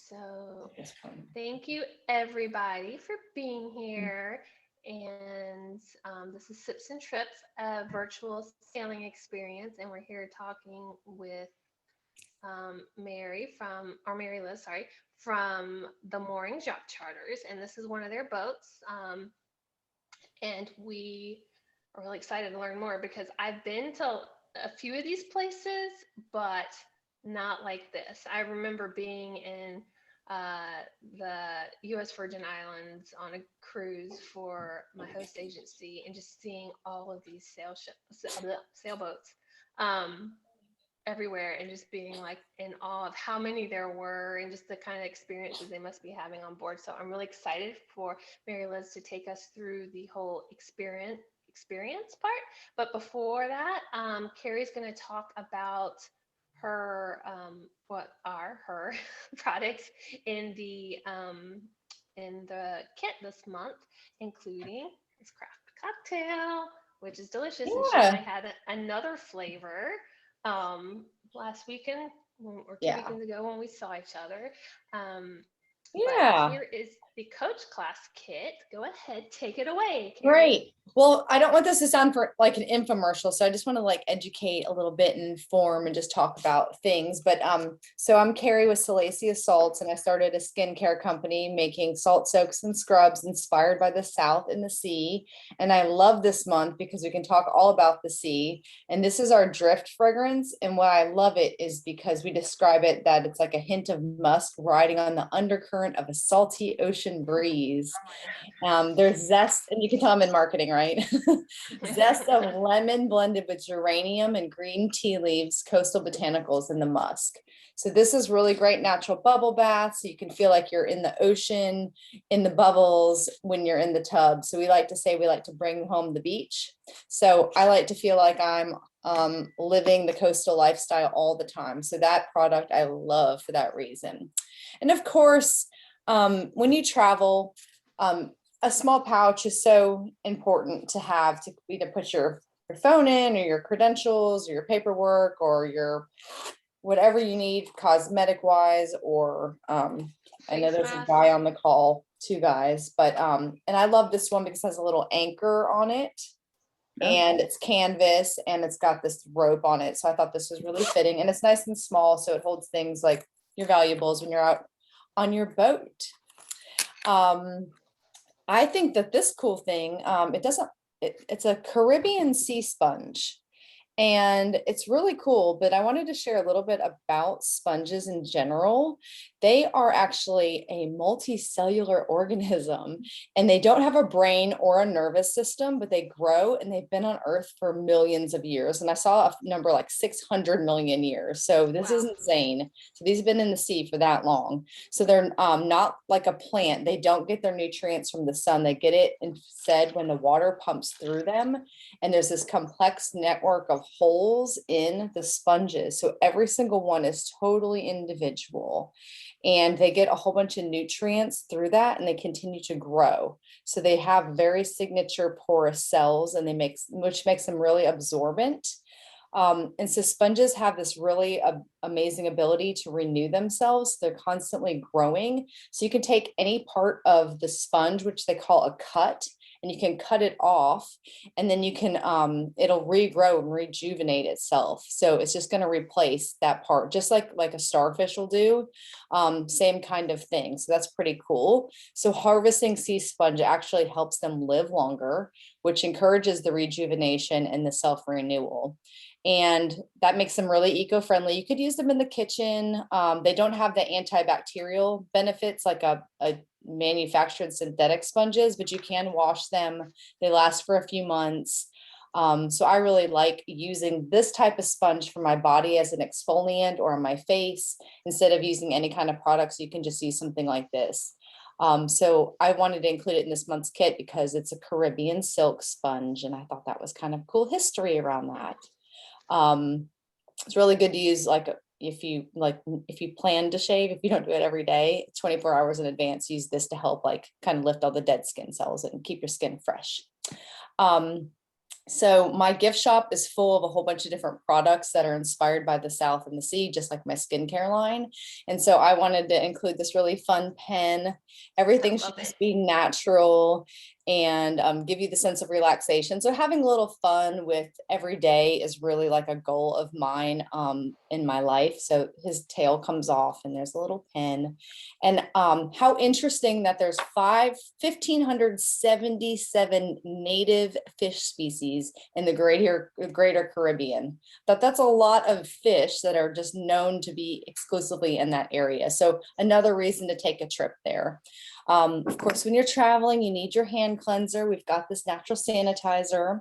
So It's fun. thank you everybody for being here. And this is Sips and Trips, a virtual sailing experience. And we're here talking with Mary Liz, sorry, from the Moorings Yacht Charters. And this is one of their boats. And we are really excited to learn more because I've been to a few of these places, but not like this. I remember being in the U.S. Virgin Islands on a cruise for my host agency and just seeing all of these sailboats um, everywhere and just being like in awe of how many there were and just the kind of experiences they must be having on board. So I'm really excited for Mary Liz to take us through the whole experience part. But before that, Carrie's going to talk about her what are her products in the kit this month, including this craft cocktail, which is delicious, and she only Yeah. had another flavor um, last weekend or two Yeah. weekends ago when we saw each other. Um, but Yeah. here is the Coach Class kit. Go ahead, take it away, Carrie. Great. Well, I don't want this to sound for like an infomercial, so I just want to like educate a little bit and inform and just talk about things. But so I'm Carrie with Salacia Salts, and I started a skincare company making salt soaks and scrubs inspired by the South and the sea. And I love this month because we can talk all about the sea. And this is our drift fragrance. And why I love it is because we describe it that it's like a hint of musk riding on the undercurrent of a salty ocean breeze. There's zest, and you can tell I'm in marketing, right? Zest of lemon blended with geranium and green tea leaves, coastal botanicals, and the musk. So this is really great natural bubble bath. So you can feel like you're in the ocean, in the bubbles when you're in the tub. So we like to say we like to bring home the beach. So I like to feel like I'm living the coastal lifestyle all the time. So that product I love for that reason. And of course, when you travel, a small pouch is so important to have to either put your phone in or your credentials or your paperwork or your whatever you need cosmetic wise or I know Face there's a mask. guy on the call, two guys, but and I love this one because it has a little anchor on it and it's canvas and it's got this rope on it. So I thought this was really fitting and it's nice and small. So it holds things like your valuables when you're out on your boat. I think that this cool thing, it's a Caribbean sea sponge. And it's really cool, but I wanted to share a little bit about sponges in general. They are actually a multicellular organism and they don't have a brain or a nervous system, but they grow and they've been on Earth for millions of years. And I saw a number like 600 million years. So this is Wow. insane. So these have been in the sea for that long. So they're not like a plant. They don't get their nutrients from the sun. They get it instead when the water pumps through them. And there's this complex network of holes in the sponges. So every single one is totally individual. And they get a whole bunch of nutrients through that and they continue to grow. So they have very signature porous cells and which makes them really absorbent. And so sponges have this really amazing ability to renew themselves. They're constantly growing. So you can take any part of the sponge, which they call a cut, and you can cut it off and then you can, it'll regrow and rejuvenate itself. So it's just going to replace that part, just like a starfish will do. Same kind of thing. So that's pretty cool. So harvesting sea sponge actually helps them live longer, which encourages the rejuvenation and the self-renewal. And that makes them really eco-friendly. You could use them in the kitchen. They don't have the antibacterial benefits like a manufactured synthetic sponges, but you can wash them. They last for a few months. So I really like using this type of sponge for my body as an exfoliant or on my face instead of using any kind of products. You can just use something like this. So I wanted to include it in this month's kit because it's a Caribbean silk sponge, and I thought that was kind of cool history around that. It's really good to use if you plan to shave, if you don't do it every day, 24 hours in advance, use this to help like kind of lift all the dead skin cells and keep your skin fresh. So my gift shop is full of a whole bunch of different products that are inspired by the South and the sea, just like my skincare line. And so I wanted to include this really fun pen. Everything should love it. just be natural and give you the sense of relaxation. So having a little fun with every day is really like a goal of mine in my life. So his tail comes off and there's a little pen. And how interesting that there's 1,577 native fish species in the greater Caribbean. But that's a lot of fish that are just known to be exclusively in that area. So another reason to take a trip there. Of course, when you're traveling, you need your hand cleanser. We've got this natural sanitizer.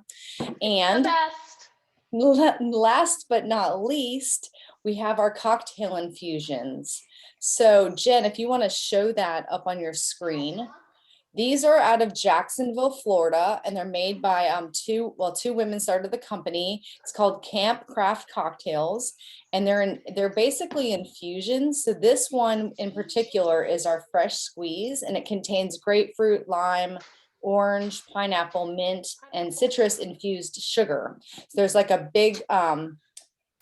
And The best. last but not least, we have our cocktail infusions. So Jen, if you want to show that up on your screen, these are out of Jacksonville, Florida, and they're made by two women started the company. It's called Camp Craft Cocktails, and they're basically infusions. So this one in particular is our fresh squeeze, and it contains grapefruit, lime, orange, pineapple, mint, and citrus infused sugar. So there's like a big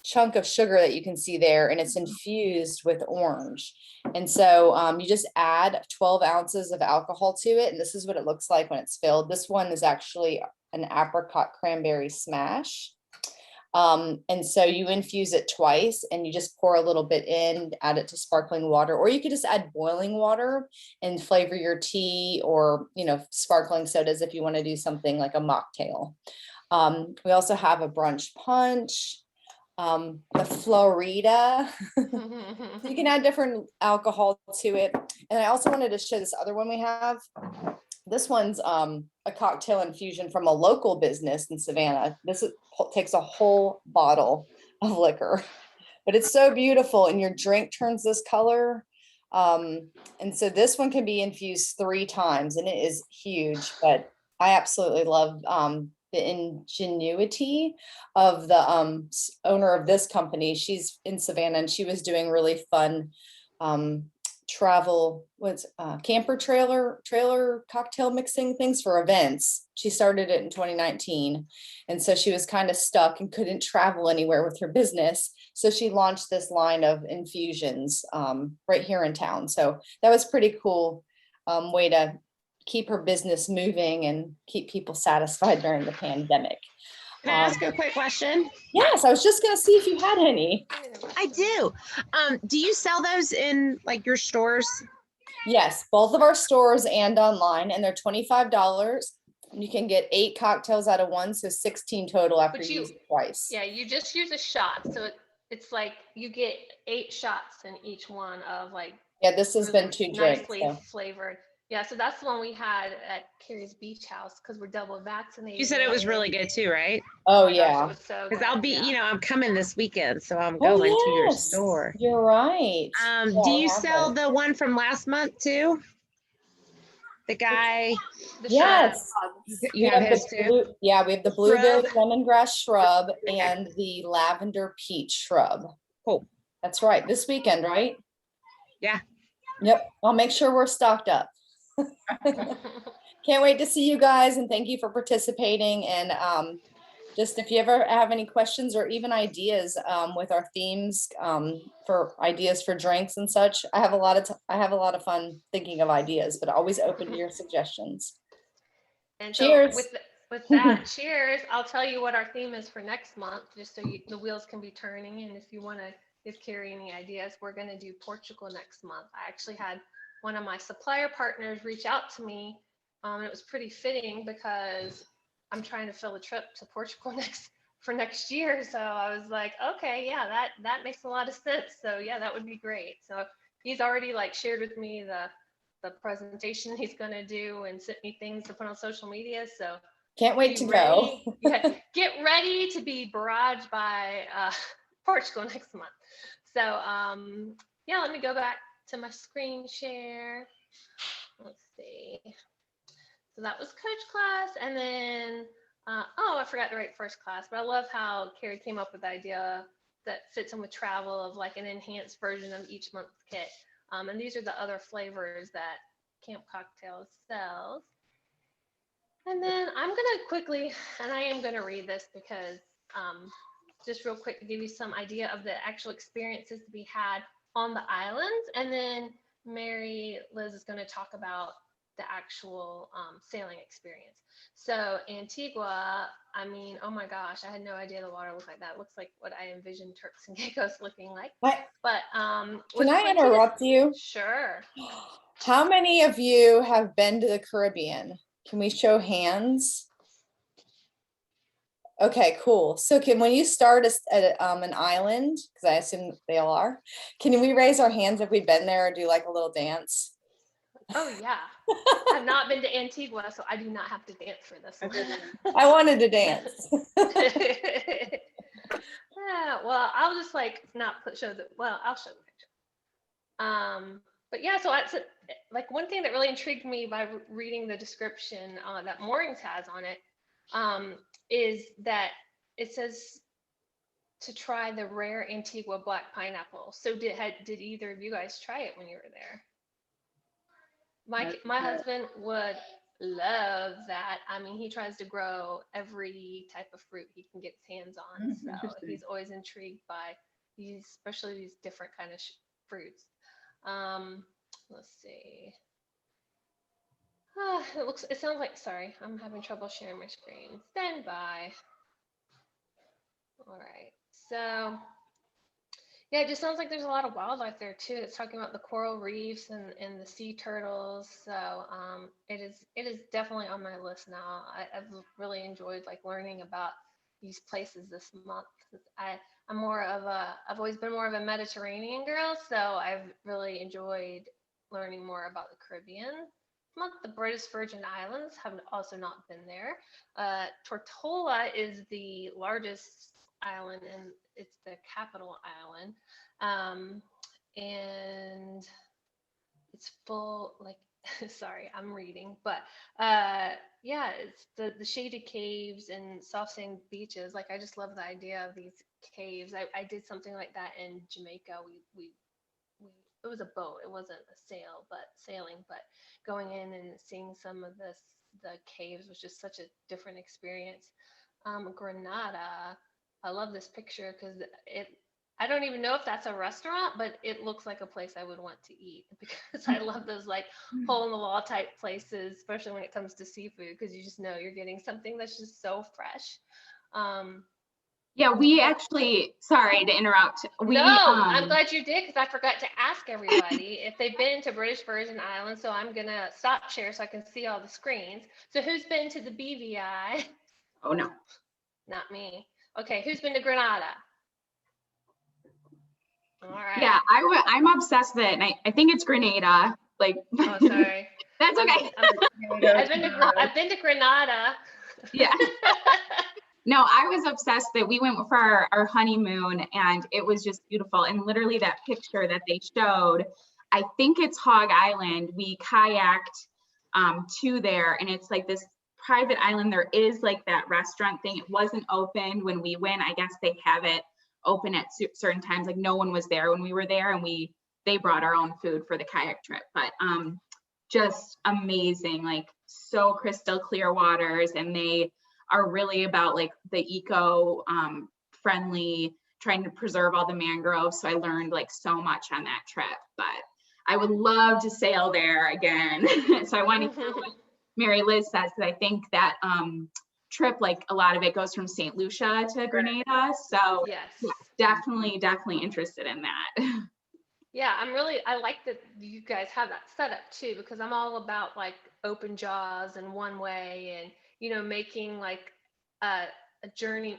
chunk of sugar that you can see there, and it's infused with orange. And so you just add 12 ounces of alcohol to it, and this is what it looks like when it's filled. This one is actually an apricot cranberry smash. And so you infuse it twice, and you just pour a little bit in, add it to sparkling water, or you could just add boiling water and flavor your tea, or sparkling sodas if you want to do something like a mocktail. We also have a brunch punch, the Florida. You can add different alcohol to it. And I also wanted to show this other one we have. This one's a cocktail infusion from a local business in Savannah. Takes a whole bottle of liquor, but it's so beautiful, and your drink turns this color. And so this one can be infused 3 times, and it is huge, but I absolutely love the ingenuity of the owner of this company. She's in Savannah, and she was doing really fun travel camper trailer cocktail mixing things for events. She started it in 2019, and so she was kind of stuck and couldn't travel anywhere with her business, so she launched this line of infusions right here in town. So that was pretty cool way to keep her business moving and keep people satisfied during the pandemic. Can I ask a quick question? Yes, I was just going to see if you had any. I do. Do you sell those in like your stores? Yes, both of our stores and online, and they're $25. You can get 8 cocktails out of one, so 16 total after you use it twice. Yeah, you just use a shot, so it's like you get 8 shots in each one of like. Yeah, this has been 2 drinks. Nicely flavored. Yeah, so that's the one we had at Carrie's Beach House because we're double vaccinated. You said it was really good too, right? Oh yeah. Because I'll be, I'm coming this weekend, so I'm going to your store. You're right. Do you sell the one from last month too? The guy. Yes. You have his too? Yeah, we have the blueberry lemongrass shrub and the lavender peach shrub. Cool. That's right. This weekend, right? Yeah. Yep. I'll make sure we're stocked up. Can't wait to see you guys, and thank you for participating. And just if you ever have any questions or even ideas with our themes for ideas for drinks and such, I have a lot of fun thinking of ideas, but always open to your suggestions. And cheers. So with that, cheers. I'll tell you what our theme is for next month, just so the wheels can be turning. And if you want to give Carrie any ideas, we're going to do Portugal next month. I actually had one of my supplier partners reach out to me. And it was pretty fitting because I'm trying to fill a trip to Portugal next year. So I was like, okay, yeah, that makes a lot of sense. So yeah, that would be great. So he's already like shared with me the presentation he's going to do and sent me things to put on social media. So can't wait to go. Yeah, get ready to be barraged by Portugal next month. So yeah, let me go back to my screen share. Let's see. So that was coach class, and then I forgot to write first class, but I love how Carrie came up with the idea that fits in with travel of like an enhanced version of each month's kit. And these are the other flavors that Camp Cocktails sells. And then I'm gonna quickly, and I am gonna read this because just real quick to give you some idea of the actual experiences to be had on the islands, and then Mary Liz is going to talk about the actual sailing experience. So Antigua, I mean, oh my gosh, I had no idea the water looked like that. It looks like what I envisioned Turks and Caicos looking like. What? But Can I interrupt you? Sure. How many of you have been to the Caribbean? Can we show hands? Okay, cool. So when you start at an island, because I assume they all are, can we raise our hands if we've been there or do like a little dance? Oh yeah. I've not been to Antigua, so I do not have to dance for this one. I wanted to dance. Yeah, well, I'll just like not show the, well, I'll show the picture. But yeah, so it's like one thing that really intrigued me by reading the description that Moorings has on it is that it says to try the rare Antigua black pineapple. So did either of you guys try it when you were there? My husband would love that. I mean, he tries to grow every type of fruit he can get his hands on. So he's always intrigued by especially these different kind of fruits. Let's see. It sounds like, sorry, I'm having trouble sharing my screen. Stand by. All right. So yeah, it just sounds like there's a lot of wildlife there too. It's talking about the coral reefs and the sea turtles. So it is definitely on my list now. I've really enjoyed like learning about these places this month. I've always been more of a Mediterranean girl, so I've really enjoyed learning more about the Caribbean. The British Virgin Islands have also not been there. Tortola is the largest island and it's the capital island. And it's full, like, sorry, I'm reading, but yeah, it's the shaded caves and soft sand beaches. Like, I just love the idea of these caves. I did something like that in Jamaica. We it was a boat. It wasn't a sailing, but going in and seeing some of the caves was just such a different experience. Granada, I love this picture because I don't even know if that's a restaurant, but it looks like a place I would want to eat because I love those like hole in the wall type places, especially when it comes to seafood, because you just know you're getting something that's just so fresh. Yeah, we actually, sorry to interrupt. I'm glad you did because I forgot to ask everybody if they've been to British Virgin Islands. So I'm going to stop share so I can see all the screens. So who's been to the BVI? Oh, no. Not me. Okay, who's been to Granada? All right. Yeah, I'm obsessed with it. And I think it's Grenada. Like, oh, sorry. That's okay. I've been to Granada. Yeah. No, I was obsessed that we went for our honeymoon and it was just beautiful. And literally that picture that they showed, I think it's Hog Island. We kayaked to there and it's like this private island. There is like that restaurant thing. It wasn't open when we went. I guess they have it open at certain times. Like no one was there when we were there and they brought our own food for the kayak trip. But just amazing, like so crystal clear waters, and they are really about like the eco friendly, trying to preserve all the mangroves. So I learned like so much on that trip, but I would love to sail there again. So I want to hear what Mary Liz says, because I think that trip, like a lot of it goes from St. Lucia to Grenada. So yes, yeah, definitely interested in that. Yeah, I like that you guys have that set up too, because I'm all about like open jaws and one way and, you know, making like a journey,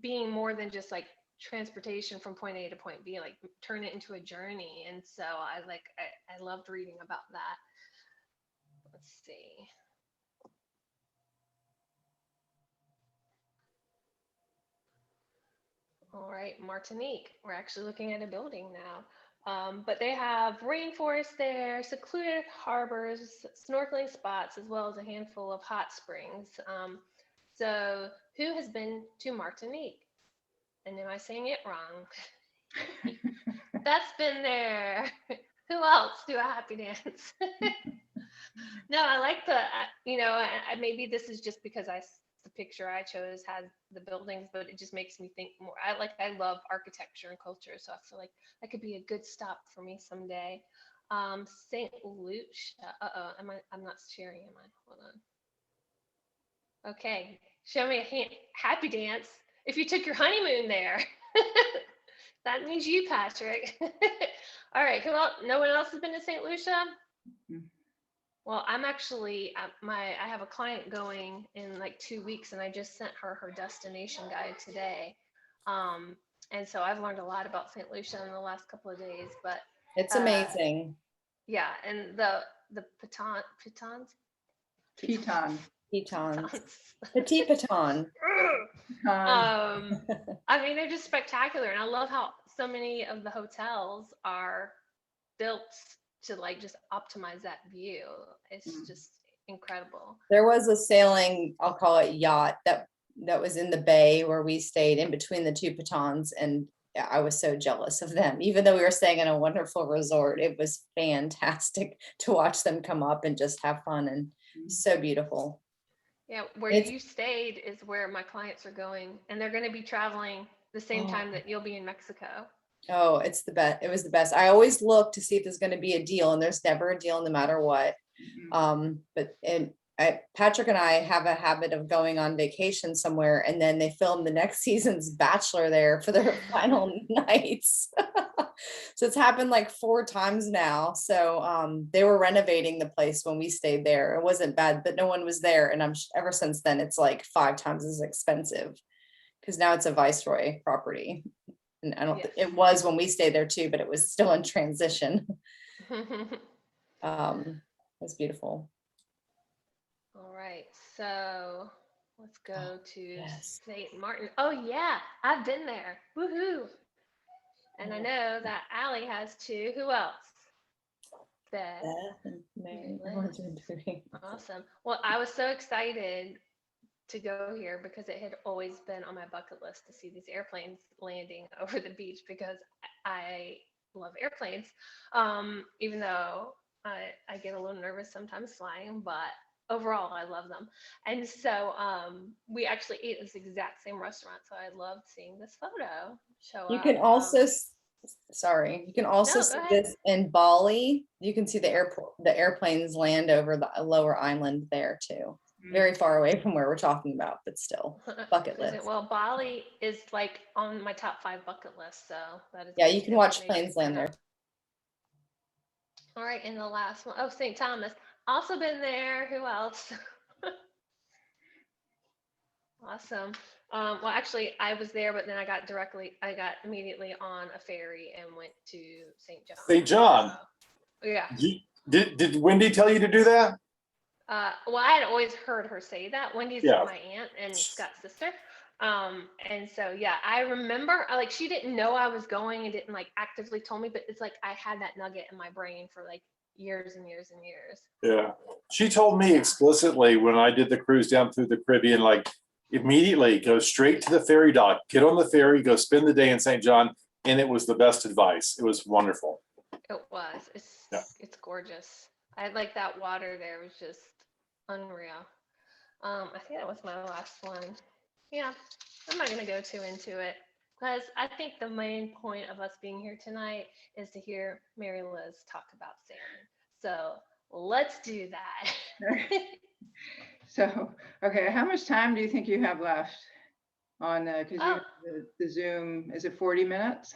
being more than just like transportation from point A to point B, like turn it into a journey. And so I loved reading about that. Let's see. All right, Martinique. We're actually looking at a building now. But they have rainforest there, secluded harbors, snorkeling spots, as well as a handful of hot springs. So who has been to Martinique? And am I saying it wrong? That's been there. Who else do a happy dance? No, I like the, maybe this is just because the picture I chose has the buildings, but it just makes me think more. I love architecture and culture, so I feel like that could be a good stop for me someday. St. Lucia. I'm not sharing, am I? Hold on. Okay, show me a happy dance. If you took your honeymoon there, that means you, Patrick. All right, no one else has been to St. Lucia? Well, I'm actually I have a client going in like 2 weeks, and I just sent her destination guide today. And so I've learned a lot about St. Lucia in the last couple of days. But It's amazing. yeah, and the pitons. Teton. Petit Piton. I mean, they're just spectacular, and I love how so many of the hotels are built to like just optimize that view. It's just incredible. There was a sailing, I'll call it yacht, that was in the bay where we stayed in between the two pitons, and I was so jealous of them. Even though we were staying in a wonderful resort, it was fantastic to watch them come up and just have fun, and so beautiful. Yeah, where you stayed is where my clients are going, and they're going to be traveling the same time that you'll be in Mexico. Oh, it's the best. It was the best. I always look to see if there's going to be a deal, and there's never a deal no matter what. Patrick and I have a habit of going on vacation somewhere, and then they film the next season's Bachelor there for their final nights. So it's happened like 4 times now. So they were renovating the place when we stayed there. It wasn't bad, but no one was there. And ever since then, it's like 5 times as expensive because now it's a Viceroy property. And I don't it was when we stayed there too, but it was still in transition. It's beautiful. All right, so let's go to St. Martin. Oh yeah, I've been there. Woohoo! And I know that Allie has too. Who else? Beth and Mary Liz. Awesome. Well, I was so excited to go here because it had always been on my bucket list to see these airplanes landing over the beach because I love airplanes. Even though I get a little nervous sometimes flying, but overall I love them. And so we actually ate at this exact same restaurant, so I loved seeing this photo show You up. can also you can also see this in Bali. You can see the airplanes land over the lower island there too. Very far away from where we're talking about, but still bucket list. Well, Bali is like on my top 5 bucket list, so that is. Yeah, you can watch planes land there. All right, and the last one, St. Thomas. Also been there. Who else? Awesome. Well, actually, I was there, but then I got immediately on a ferry and went to St. John. St. John. Yeah. Did Wendy tell you to do that? Well, I had always heard her say that. Wendy's my aunt and Scott's sister. And so, yeah, I remember like she didn't know I was going and didn't like actively told me, but it's like I had that nugget in my brain for like years and years and years. Yeah. She told me explicitly when I did the cruise down through the Caribbean, like immediately go straight to the ferry dock, get on the ferry, go spend the day in St. John. And it was the best advice. It was wonderful. It was. It's gorgeous. I like that water there was just unreal. I think that was my last one. Yeah, I'm not going to go too into it because I think the main point of us being here tonight is to hear Mary Liz talk about salmon. So let's do that. So, okay, how much time do you think you have left on the Zoom? Is it 40 minutes?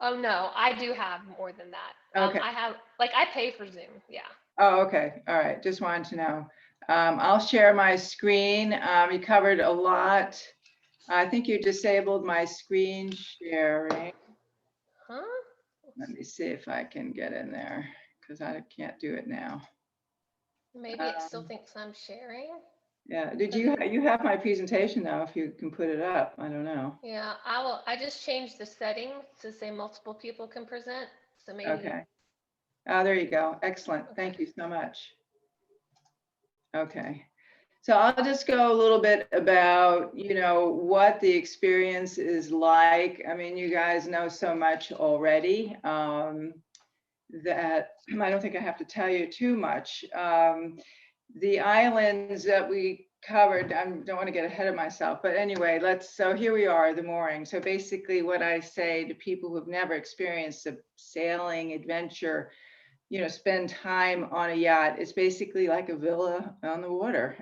Oh, no, I do have more than that. Okay. I pay for Zoom. Yeah. Oh, okay. All right. Just wanted to know. I'll share my screen. You covered a lot. I think you disabled my screen sharing. Huh? Let me see if I can get in there because I can't do it now. Maybe it still thinks I'm sharing. Yeah. Did you have my presentation now? If you can put it up, I don't know. Yeah, I just changed the settings to say multiple people can present. So maybe. Okay. Oh, there you go. Excellent. Okay. Thank you so much. Okay. So I'll just go a little bit about, what the experience is like. I mean, you guys know so much already. that I don't think I have to tell you too much. The islands that we covered, I don't want to get ahead of myself, but anyway, so here we are, the mooring. So basically what I say to people who've never experienced a sailing adventure, spend time on a yacht, it's basically like a villa on the water.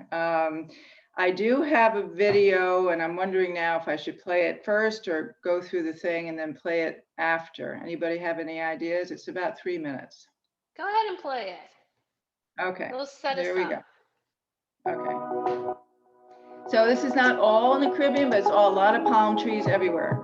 I do have a video, and I'm wondering now if I should play it first or go through the thing and then play it after. Anybody have any ideas? It's about 3 minutes. Go ahead and play it. Okay, It'll set us there we up. go. Okay. So this is not all in the Caribbean, but it's a lot of palm trees everywhere.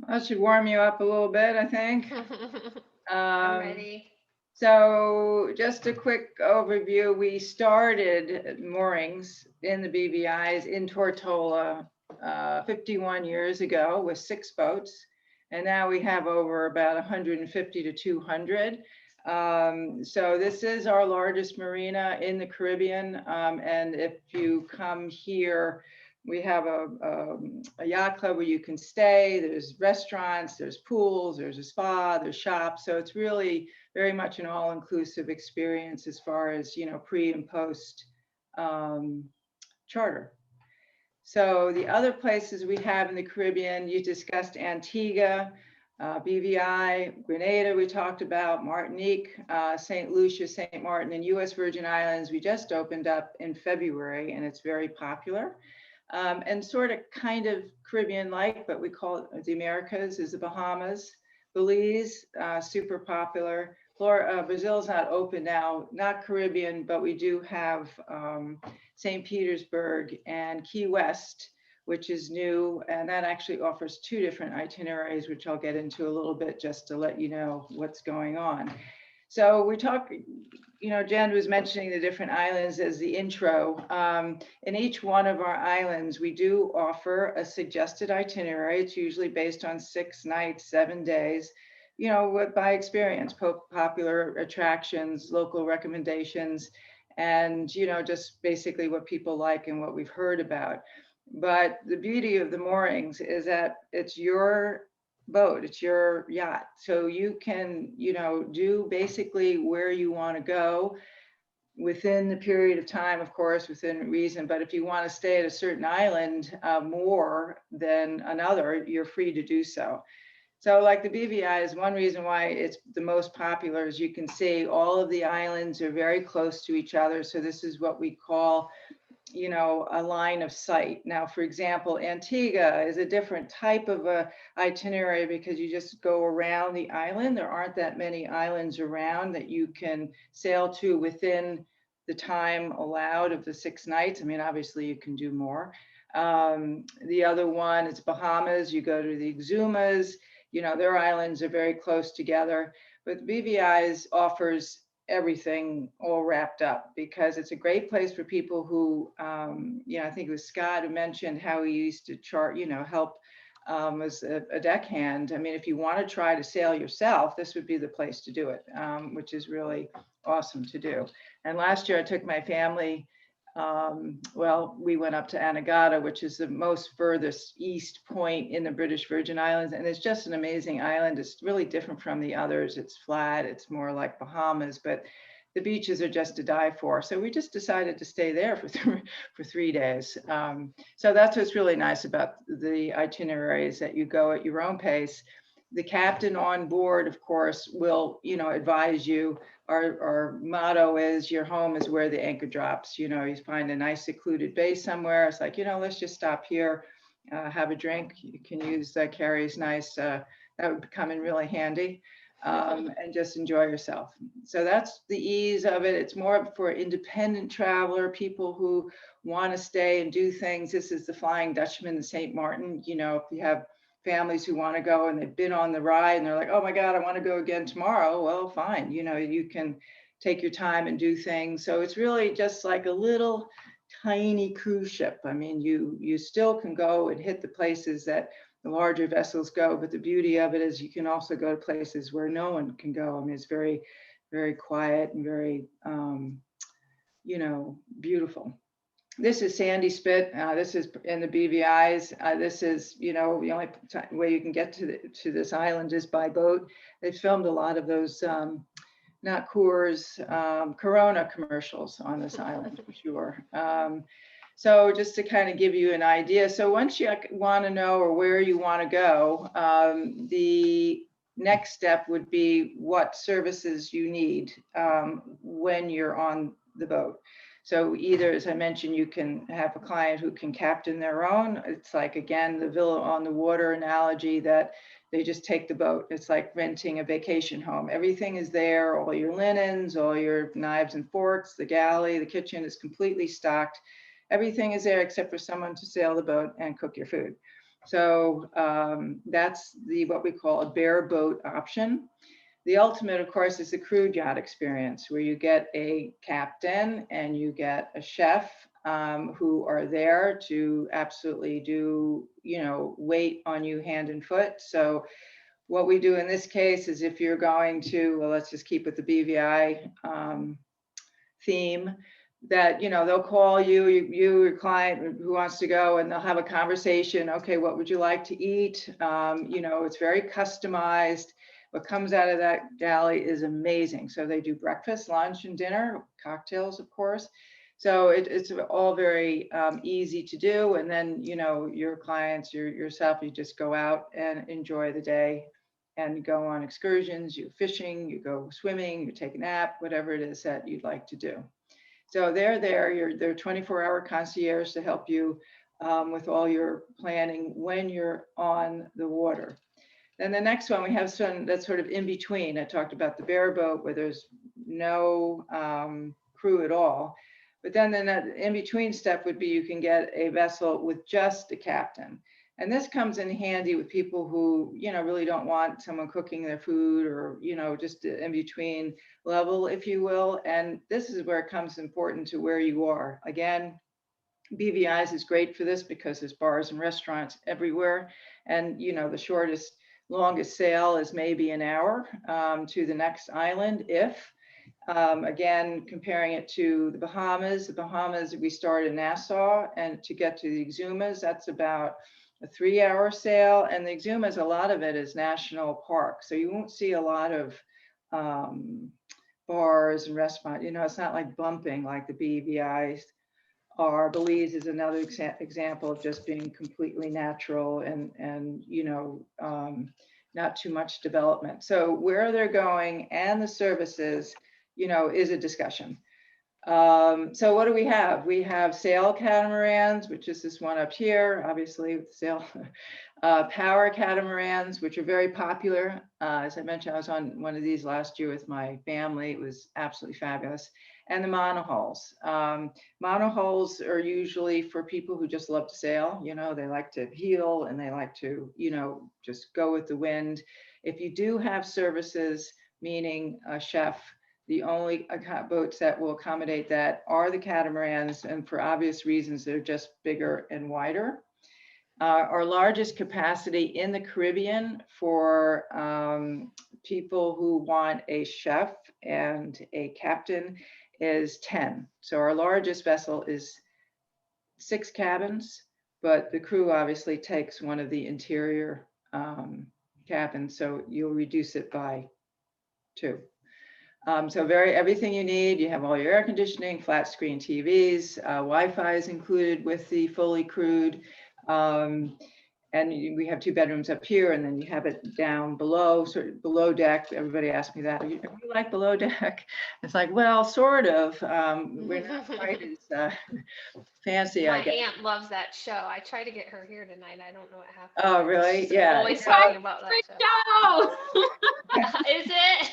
That should warm you up a little bit, I think. I'm ready. So just a quick overview. We started Moorings in the BVI's in Tortola 51 years ago with 6 boats. And now we have over about 150 to 200. So this is our largest marina in the Caribbean. And if you come here, we have a yacht club where you can stay. There's restaurants, there's pools, there's a spa, there's shops. So it's really very much an all-inclusive experience as far as, pre and post charter. So the other places we have in the Caribbean, you discussed Antigua, BVI, Grenada, we talked about, Martinique, St. Lucia, St. Martin, and US Virgin Islands. We just opened up in February, and it's very popular. And sort of kind of Caribbean-like, but we call it the Americas, is the Bahamas. Belize, super popular. Brazil's not open now, not Caribbean, but we do have St. Petersburg and Key West, which is new, and that actually offers 2 different itineraries, which I'll get into a little bit just to let you know what's going on. So we talk, Jen was mentioning the different islands as the intro. In each one of our islands, we do offer a suggested itinerary. It's usually based on 6 nights, 7 days, by experience, popular attractions, local recommendations, and, just basically what people like and what we've heard about. But the beauty of the moorings is that it's your boat, it's your yacht. So you can, do basically where you want to go within the period of time, of course, within reason. But if you want to stay at a certain island more than another, you're free to do so. So like the BVI is one reason why it's the most popular. As you can see, all of the islands are very close to each other. So this is what we call, a line of sight. Now, for example, Antigua is a different type of a itinerary because you just go around the island. There aren't that many islands around that you can sail to within the time allowed of the 6 nights. I mean, obviously you can do more. The other one is Bahamas. You go to the Exumas. Their islands are very close together. But BVI's offers everything all wrapped up because it's a great place for people who, I think it was Scott who mentioned how he used to help as a deckhand. I mean, if you want to try to sail yourself, this would be the place to do it, which is really awesome to do. And last year I took my family, we went up to Anegada, which is the most furthest east point in the British Virgin Islands. And it's just an amazing island. It's really different from the others. It's flat, it's more like Bahamas, but the beaches are just to die for. So we just decided to stay there for 3 days. So that's what's really nice about the itineraries, that you go at your own pace. The captain on board, of course, will, advise you. Our motto is your home is where the anchor drops. You find a nice secluded bay somewhere. It's like, let's just stop here, have a drink. You can use Carrie's nice, that would come in really handy, and just enjoy yourself. So that's the ease of it. It's more for independent traveler, people who want to stay and do things. This is the Flying Dutchman, the St. Martin. If you have families who want to go and they've been on the ride and they're like, oh my God, I want to go again tomorrow. Well, fine. You can take your time and do things. So it's really just like a little tiny cruise ship. I mean, you still can go and hit the places that the larger vessels go, but the beauty of it is you can also go to places where no one can go. I mean, it's very, very quiet and very, beautiful. This is Sandy Spit. This is in the BVI's. This is, the only way you can get to this island is by boat. They filmed a lot of those, not Coors, Corona commercials on this island for sure. So just to kind of give you an idea. So once you want to know or where you want to go, the next step would be what services you need when you're on the boat. So either, as I mentioned, you can have a client who can captain their own. It's like, again, the villa on the water analogy, that they just take the boat. It's like renting a vacation home. Everything is there, all your linens, all your knives and forks, the galley, the kitchen is completely stocked. Everything is there except for someone to sail the boat and cook your food. So that's what we call a bare boat option. The ultimate, of course, is the cruise yacht experience, where you get a captain and you get a chef who are there to absolutely do, wait on you hand and foot. So what we do in this case is, if you're going to, well, let's just keep with the BVI theme, that, they'll call your client who wants to go, and they'll have a conversation. Okay, what would you like to eat? It's very customized. What comes out of that galley is amazing. So they do breakfast, lunch, and dinner, cocktails, of course. So it's all very easy to do. And then, your clients, yourself, you just go out and enjoy the day and go on excursions, you fishing, you go swimming, you take a nap, whatever it is that you'd like to do. So they're there, they're 24-hour concierge to help you with all your planning when you're on the water. Then the next one, we have some that's sort of in between. I talked about the bare boat where there's no crew at all. But then that in between step would be, you can get a vessel with just a captain. And this comes in handy with people who, really don't want someone cooking their food, or, just in between level, if you will. And this is where it comes important to where you are. Again, BVI's is great for this because there's bars and restaurants everywhere. And, the longest sail is maybe an hour to the next island, if. Again, comparing it to the Bahamas, we start in Nassau, and to get to the Exumas, that's about a 3-hour sail. And the Exumas, a lot of it is national park. So you won't see a lot of bars and restaurants. You know, it's not like bumping like the BVIs are. Belize is another example of just being completely natural and you know, not too much development. So where they're going and the services, you know, is a discussion. So what do we have? We have sail catamarans, which is this one up here, obviously with sail. Power catamarans, which are very popular. As I mentioned, I was on one of these last year with my family. It was absolutely fabulous. And the monohulls. Monohulls are usually for people who just love to sail. You know, they like to heel and they like to, you know, just go with the wind. If you do have services, meaning a chef, the only boats that will accommodate that are the catamarans, and for obvious reasons, they're just bigger and wider. Our largest capacity in the Caribbean for people who want a chef and a captain is 10. So our largest vessel is 6 cabins, but the crew obviously takes one of the interior cabins, so you'll reduce it by 2. So everything you need. You have all your air conditioning, flat screen TVs, Wi-Fi is included with the fully crewed. And we have 2 bedrooms up here, and then you have it down below, sort of below deck. Everybody asks me that. You like below deck? It's like, well, sort of. We're not quite as fancy, I My guess. aunt loves that show. I tried to get her here tonight. I don't know what happened. Oh, really? She's Yeah. always talking about that show. Joe. Is it?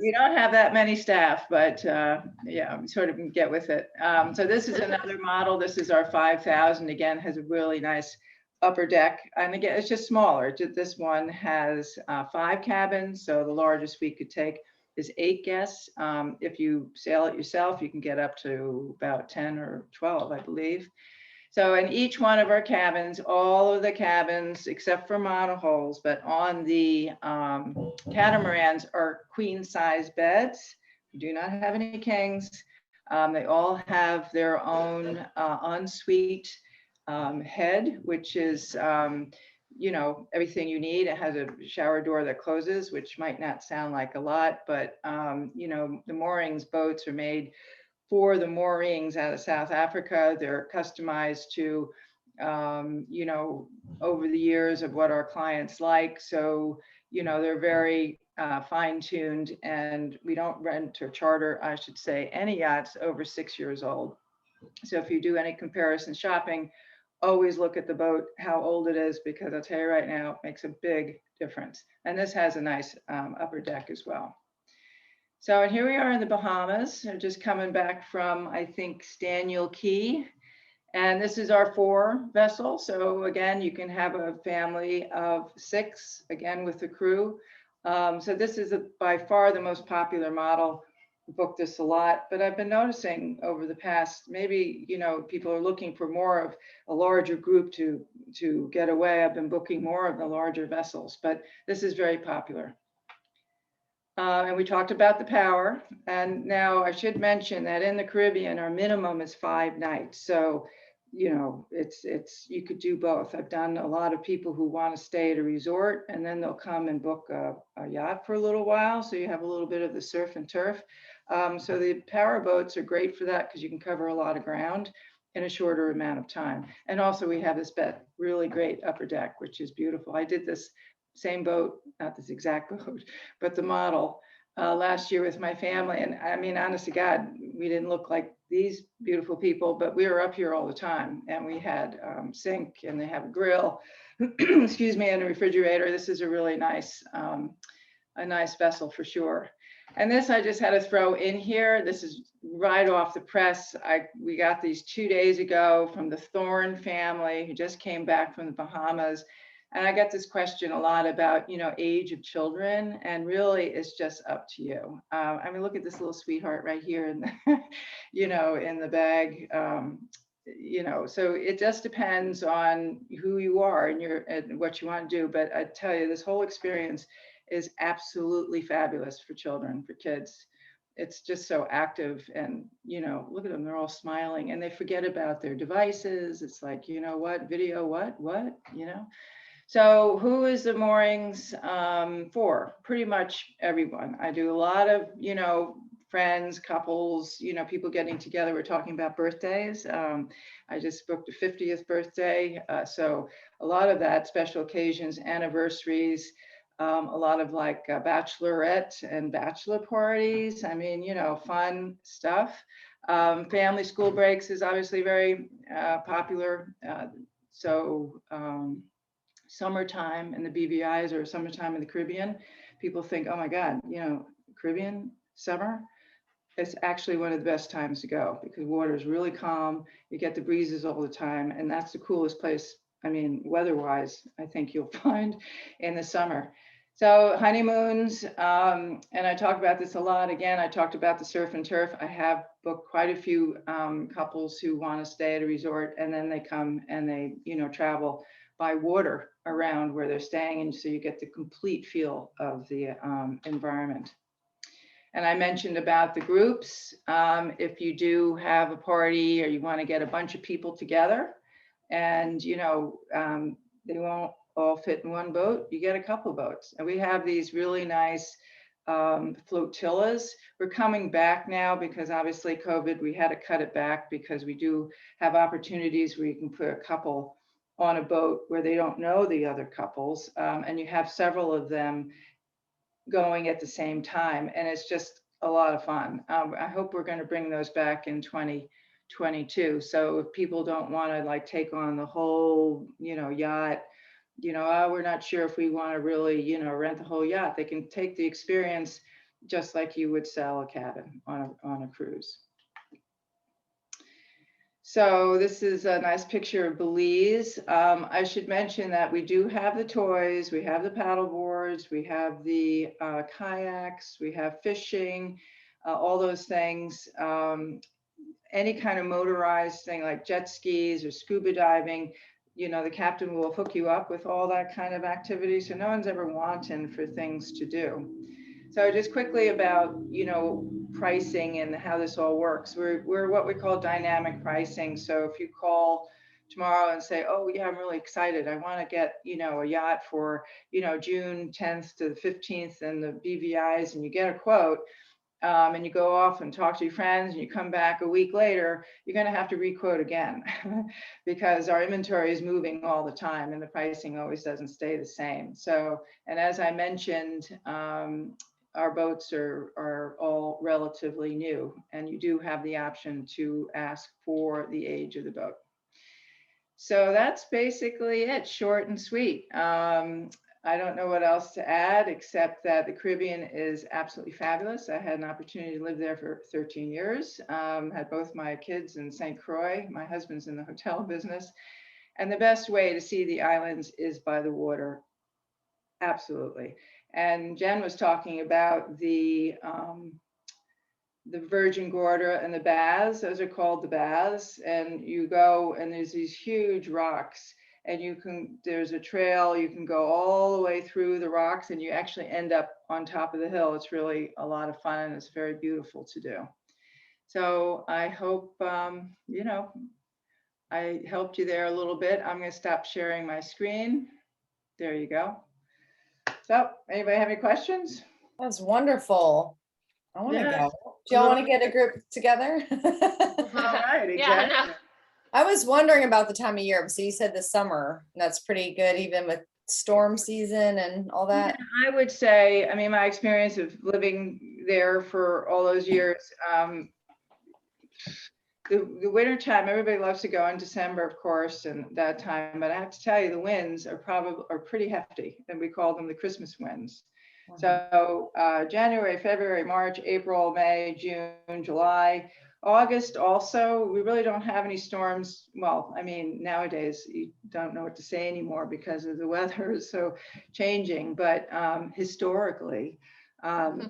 You don't have that many staff, but yeah, we sort of can get with it. So this is another model. This is our 5000. Again, has a really nice upper deck. And again, it's just smaller. This one has 5 cabins. So the largest we could take is 8 guests. If you sail it yourself, you can get up to about 10 or 12, I believe. So in each one of our cabins, all of the cabins, except for monohulls, but on the catamarans are queen size beds. We do not have any kings. They all have their own ensuite head, which is, you know, everything you need. It has a shower door that closes, which might not sound like a lot, but, you know, the moorings boats are made for the moorings out of South Africa. They're customized to, you know, over the years of what our clients like. So, you know, they're very fine-tuned, and we don't rent or charter, I should say, any yachts over 6 years old. So if you do any comparison shopping, always look at the boat, how old it is, because I'll tell you right now, it makes a big difference. And this has a nice upper deck as well. So and here we are in the Bahamas. They're just coming back from, I think, Staniel Key. And this is our 4 vessel. So again, you can have a family of 6, again, with the crew. So this is by far the most popular model. Booked this a lot, but I've been noticing over the past, maybe, you know, people are looking for more of a larger group to get away. I've been booking more of the larger vessels, but this is very popular. And we talked about the power. And now I should mention that in the Caribbean, our minimum is 5 nights. So, you know, you could do both. I've done a lot of people who want to stay at a resort, and then they'll come and book a yacht for a little while. So you have a little bit of the surf and turf. So the power boats are great for that because you can cover a lot of ground in a shorter amount of time. And also we have this really great upper deck, which is beautiful. I did this same boat, not this exact boat, but the model last year with my family. And I mean, honest to God, we didn't look like these beautiful people, but we were up here all the time, and we had sink, and they have a grill, excuse me, and a refrigerator. This is a really nice, a nice vessel for sure. And this I just had to throw in here. This is right off the press. We got these 2 days ago from the Thorne family who just came back from the Bahamas. And I get this question a lot about, you know, age of children, and really it's just up to you. I mean, look at this little sweetheart right here in the, you know, in the bag. You know, so it just depends on who you are and what you want to do. But I tell you, this whole experience is absolutely fabulous for children, for kids. it's just so active, and look at them, they're all smiling and they forget about their devices. It's like, what, video, what, So who is the Moorings for? Pretty much everyone. I do a lot of, friends, couples, people getting together. We're talking about birthdays. I just booked a 50th birthday. So a lot of that, special occasions, anniversaries, a lot of like bachelorette and bachelor parties. I mean, fun stuff. Family school breaks is obviously very popular. So summertime in the BVIs or summertime in the Caribbean, people think, oh my God, Caribbean summer, it's actually one of the best times to go because water is really calm. You get the breezes all the time. And that's the coolest place. I mean, weather-wise, I think you'll find in the summer. So honeymoons, and I talk about this a lot. Again, I talked about the surf and turf. I have booked quite a few couples who want to stay at a resort, and then they come and they, travel by water around where they're staying. And so you get the complete feel of the environment. And I mentioned about the groups. If you do have a party or you want to get a bunch of people together and, they won't all fit in one boat, you get a couple boats. And we have these really nice flotillas. We're coming back now because obviously COVID, we had to cut it back because we do have opportunities where you can put a couple on a boat where they don't know the other couples. And you have several of them going at the same time. And it's just a lot of fun. I hope we're going to bring those back in 2022. So if people don't want to like take on the whole, yacht, we're not sure if we want to really, rent the whole yacht. They can take the experience just like you would sell a cabin on a cruise. So this is a nice picture of Belize. I should mention that we do have the toys, we have the paddle boards, we have the kayaks, we have fishing, all those things. Any kind of motorized thing like jet skis or scuba diving, the captain will hook you up with all that kind of activity. So no one's ever wanting for things to do. So just quickly about, pricing and how this all works. We're what we call dynamic pricing. So if you call tomorrow and say, oh yeah, I'm really excited. I want to get, a yacht for, June 10th to the 15th and the BVIs, and you get a quote, and you go off and talk to your friends and you come back a week later, you're going to have to requote again because our inventory is moving all the time and the pricing always doesn't stay the same. So, and as I mentioned, our boats are all relatively new, and you do have the option to ask for the age of the boat. So that's basically it, short and sweet. I don't know what else to add, except that the Caribbean is absolutely fabulous. I had an opportunity to live there for 13 years, had both my kids in St. Croix. My husband's in the hotel business. And the best way to see the islands is by the water, absolutely. And Jen was talking about the Virgin Gorda and the baths. Those are called the baths. And you go and there's these huge rocks, and there's a trail, you can go all the way through the rocks and you actually end up on top of the hill. It's really a lot of fun and it's very beautiful to do. So I hope, I helped you there a little bit. I'm going to stop sharing my screen. There you go. So anybody have any questions? That's wonderful. I want to Yeah. go. Do y'all want to get a group together? All right, exactly. Yeah, I know. I was wondering about the time of year. So you said the summer, and that's pretty good, even with storm season and all that. I would say, I mean, my experience of living there for all those years, the winter time, everybody loves to go in December, of course, and that time. But I have to tell you, the winds are pretty hefty, and we call them the Christmas winds. So January, February, March, April, May, June, July, August also, we really don't have any storms. Well, I mean, nowadays you don't know what to say anymore because of the weather is so changing. But historically,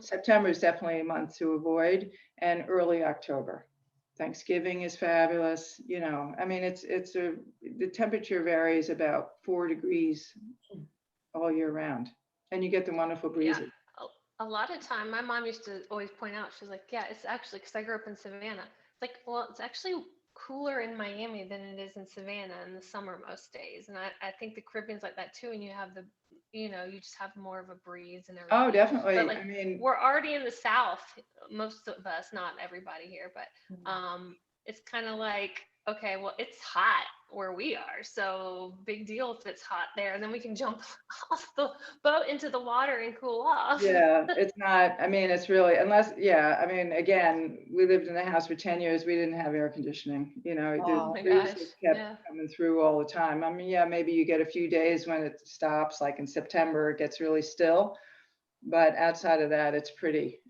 September is definitely a month to avoid, and early October. Thanksgiving is fabulous. I mean, the temperature varies about 4 degrees all year round. And you get the wonderful breezes. a lot of time, my mom used to always point out, she's like, yeah, it's actually, because I grew up in Savannah. It's like, well, it's actually cooler in Miami than it is in Savannah in the summer most days. And I think the Caribbean's like that too. And you have the, you know, you just have more of a breeze and everything. Oh, definitely. But like, I mean, we're already in the South, most of us, not everybody here, but it's kind of like, okay, well, it's hot where we are, so big deal if it's hot there, and then we can jump off the boat into the water and cool off. yeah, it's not, I mean, it's really, unless, yeah, I mean, again, we lived in the house for 10 years. We didn't have air conditioning, you know, Oh the my breeze gosh, just kept yeah. coming through all the time. I mean, yeah, maybe you get a few days when it stops, like in September, it gets really still. But outside of that, it's pretty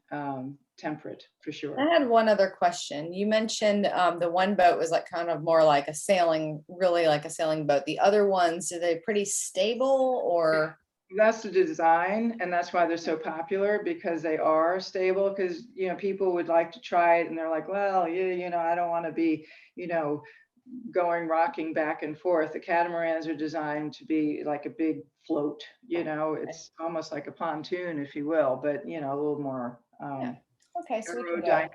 temperate for sure. I had one other question. You mentioned the one boat was like kind of more like a sailing, really like a sailing boat. The other ones, are they pretty stable or? That's the design, and that's why they're so popular, because they are stable. Because, you know, people would like to try it and they're like, well, yeah, you know, I don't want to be, you know, rocking back and forth. The catamarans are designed to be like a big float, you know, it's almost like a pontoon, if you will, but, you know, a little more Okay, so we can go.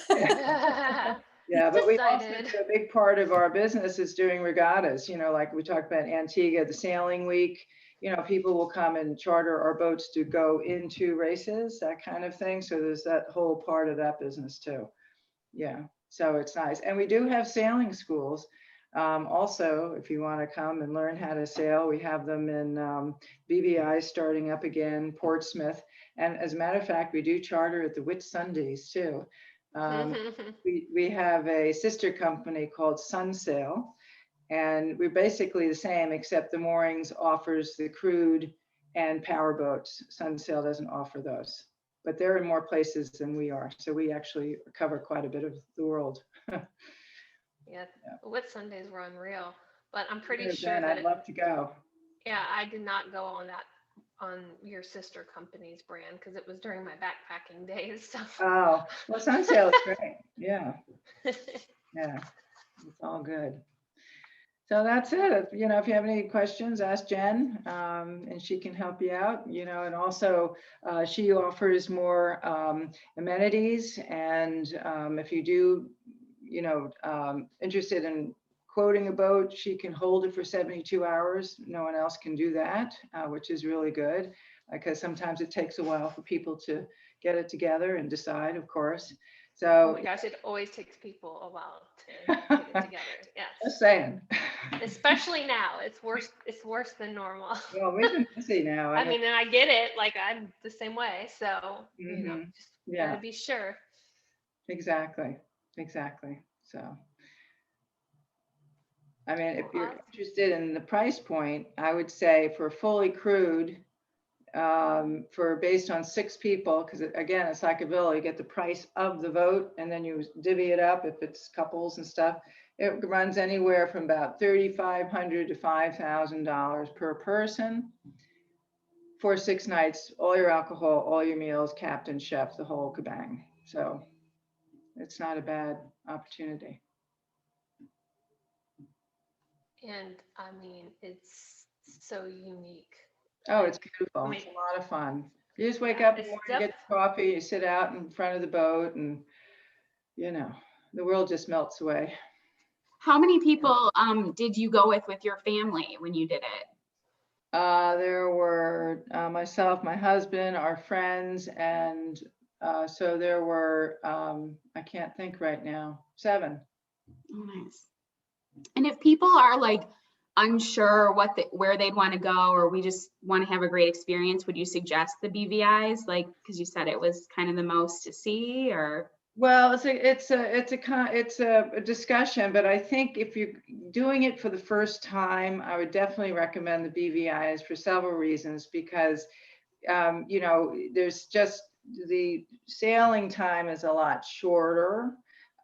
aerodynamic. Yeah, but we also, Decided. a big part of our business is doing regattas, you know, like we talked about Antigua, the sailing week, you know, people will come and charter our boats to go into races, that kind of thing. So there's that whole part of that business too. Yeah, so it's nice. And we do have sailing schools. Also, if you want to come and learn how to sail, we have them in BVI starting up again, Portsmouth. And as a matter of fact, we do charter at the Whit Sundays too. We have a sister company called Sunsail, and we're basically the same, except the Moorings offers the crewed and power boats. Sunsail doesn't offer those, but they're in more places than we are. So we actually cover quite a bit of the world. Yeah, Whit Sundays were unreal, but I'm pretty Good, sure Ben, that I'd love to go. yeah, I did not go on that on your sister company's brand because it was during my backpacking days. So Oh, well, Sunsail is great. Yeah, yeah, it's all good. So that's it. You know, if you have any questions, ask Jen, and she can help you out, you know, and also she offers more amenities. And if you do, you know, interested in quoting a boat, she can hold it for 72 hours. No one else can do that, which is really good, because sometimes it takes a while for people to get it together and decide, of course. oh So my gosh, it always takes people a while to get it together. Yes. just saying. Especially now. It's worse than normal. Well, we've been busy now. I mean, and I get it, like I'm the same way. So, you know, Mhm. just Yeah. gotta be sure. Exactly, exactly. So, I mean, if you're Awesome. interested in the price point, I would say for fully crewed, for based on 6 people, because again, it's like a villa, you get the price of the vote and then you divvy it up if it's couples and stuff. It runs anywhere from about $3,500 to $5,000 per person for 6 nights, all your alcohol, all your meals, captain, chef, the whole kabang. So it's not a bad opportunity. And I mean, it's so unique. Oh, it's Like, beautiful. I mean, It's a lot of fun. You just wake yeah, up in the morning, get your coffee, you sit out in front of the boat, and you know, the world just melts away. How many people did you go with your family when you did it? There were myself, my husband, our friends, and so there were, I can't think right now, 7. Oh, nice. And if people are like unsure where they'd want to go, or we just want to have a great experience, would you suggest the BVIs? Like, because you said it was kind of the most to see, or? Well, it's a discussion, but I think if you're doing it for the first time, I would definitely recommend the BVIs for several reasons, because you know, there's just the sailing time is a lot shorter.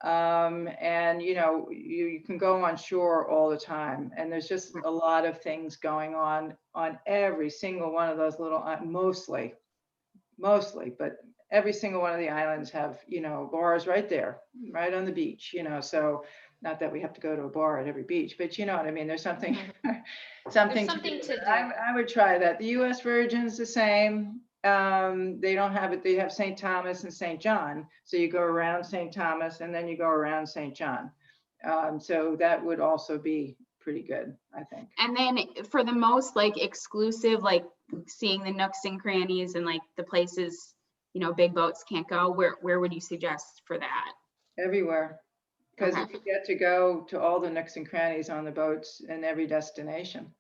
And you know, you can go on shore all the time, and there's just a lot of things going on every single one of those little, mostly, but every single one of the islands have, you know, bars right there, right on the beach, you know, so not that we have to go to a bar at every beach, but you know what I mean, there's something, something There's something to do. I would try that. The US Virgin's the same, they don't have it. They have St. Thomas and St. John. So you go around St. Thomas and then you go around St. John. So that would also be pretty good, I think. And then for the most like exclusive, like seeing the nooks and crannies and like the places, you know, big boats can't go, where would you suggest for that? Everywhere. Because Okay. you get to go to all the nooks and crannies on the boats in every destination.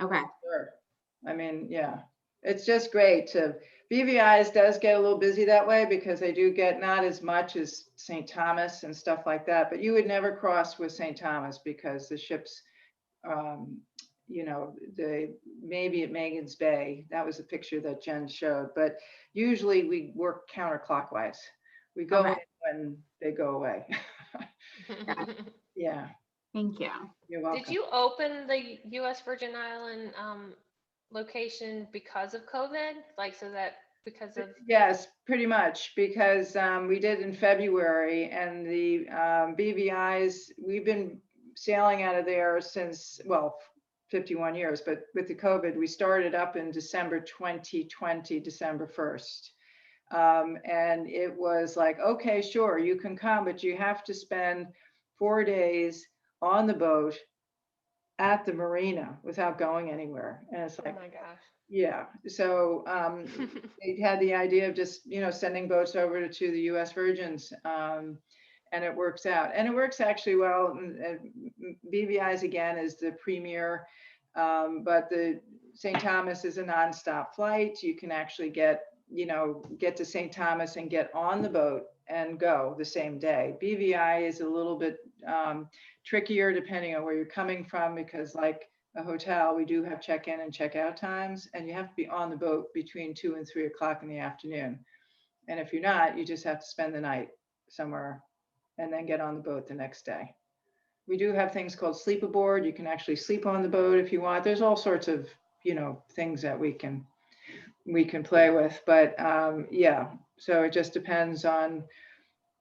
Okay. Sure. I mean, yeah, it's just great to, BVI's does get a little busy that way because they do get not as much as St. Thomas and stuff like that, but you would never cross with St. Thomas because the ships, you know, maybe at Megan's Bay, that was a picture that Jen showed, but usually we work counterclockwise. We go Okay. in when they go away. Yeah, Thank you. you're welcome. Did you open the U.S. Virgin Island location because of COVID? Like, so that because of, Yes, pretty much, because we did in February, and the BVI's, we've been sailing out of there since, well, 51 years, but with the COVID, we started up in December 2020, December 1st. And it was like, okay, sure, you can come, but you have to spend 4 days on the boat at the marina without going anywhere. And it's oh like, my gosh. yeah, so they had the idea of just, you know, sending boats over to the US Virgins, and it works out. And it works actually well. BVI's again is the premier, but the St. Thomas is a nonstop flight. You can actually get to St. Thomas and get on the boat and go the same day. BVI is a little bit trickier depending on where you're coming from, because like a hotel, we do have check-in and check-out times, and you have to be on the boat between 2 and 3 o'clock in the afternoon. And if you're not, you just have to spend the night somewhere and then get on the boat the next day. We do have things called sleep aboard. You can actually sleep on the boat if you want. There's all sorts of, you know, things that we can play with, but yeah, so it just depends on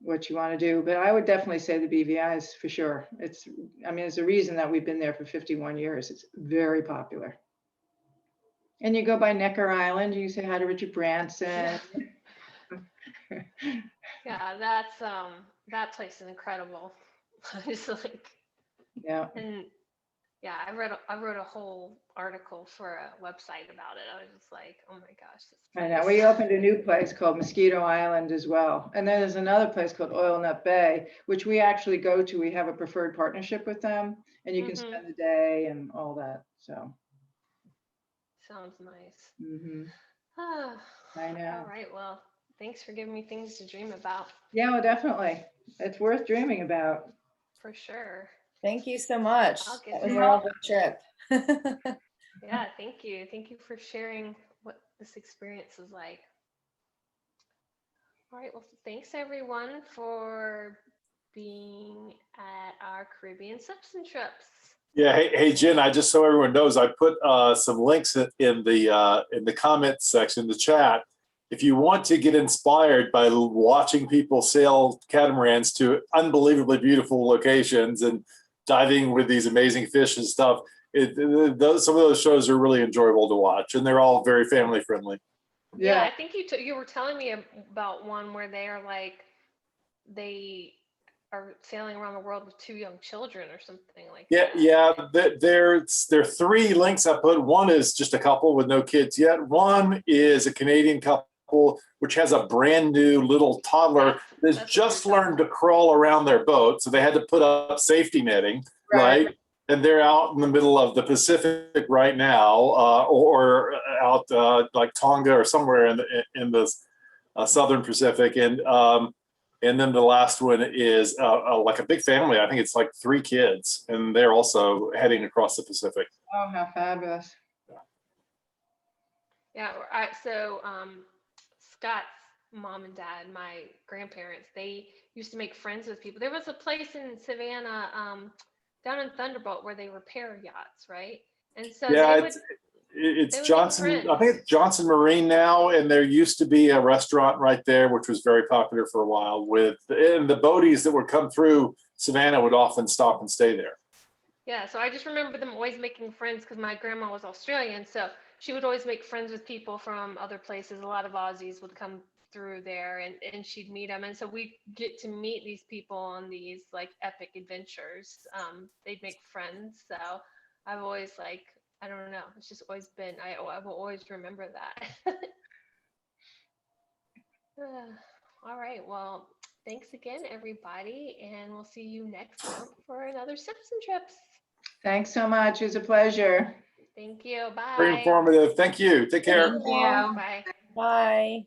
what you want to do. But I would definitely say the BVI's for sure. I mean, there's a reason that we've been there for 51 years. It's very popular. And you go by Necker Island, you say hi to Richard Branson. Yeah, that's that place is incredible. It's like, Yeah. and yeah, I wrote a whole article for a website about it. I was just like, oh my gosh. I know. We opened a new place called Mosquito Island as well. And then there's another place called Oil Nut Bay, which we actually go to. We have a preferred partnership with them, and you can spend the day and all that. So. Sounds nice. I know. All right. Well, thanks for giving me things to dream about. Yeah, well, definitely. It's worth dreaming about. For sure. Thank you so much. I'll That get was a there. real good trip. Yeah, thank you. Thank you for sharing what this experience is like. All right. Well, thanks everyone for being at our Caribbean Sips and Trips. Yeah, hey Jen, I just so everyone knows, I put some links in the comments section, the chat. If you want to get inspired by watching people sail catamarans to unbelievably beautiful locations and diving with these amazing fish and stuff, some of those shows are really enjoyable to watch, and they're all very family friendly. Yeah, I think you were telling me about one where they are sailing around the world with 2 young children or something like that. Yeah. There are 3 links I put. One is just a couple with no kids yet. One is a Canadian couple which has a brand new little toddler that's just learned to crawl around their boat, so they had to put up safety netting, right? And they're out in the middle of the Pacific right now, or out like Tonga or somewhere in the southern Pacific, and then the last one is like a big family. I think it's like 3 kids, and they're also heading across the Pacific. Oh, how fabulous. Yeah. So Scott's mom and dad, my grandparents, they used to make friends with people. There was a place in Savannah, down in Thunderbolt, where they repair yachts, right? And so it's Johnson. I think it's Johnson Marine now, and there used to be a restaurant right there, which was very popular for a while. And the boaties that would come through Savannah would often stop and stay there. Yeah, so I just remember them always making friends because my grandma was Australian. So she would always make friends with people from other places. A lot of Aussies would come through there, and she'd meet them. And so we get to meet these people on these like epic adventures. They'd make friends. So I've always like, I don't know, it's just always been, I will always remember that. All right, well, thanks again, everybody, and we'll see you next month for another Simpson Trips. Thanks so much. It was a pleasure. Thank you. Bye. Very informative. Thank you. Take care. Thank you. Bye. Bye.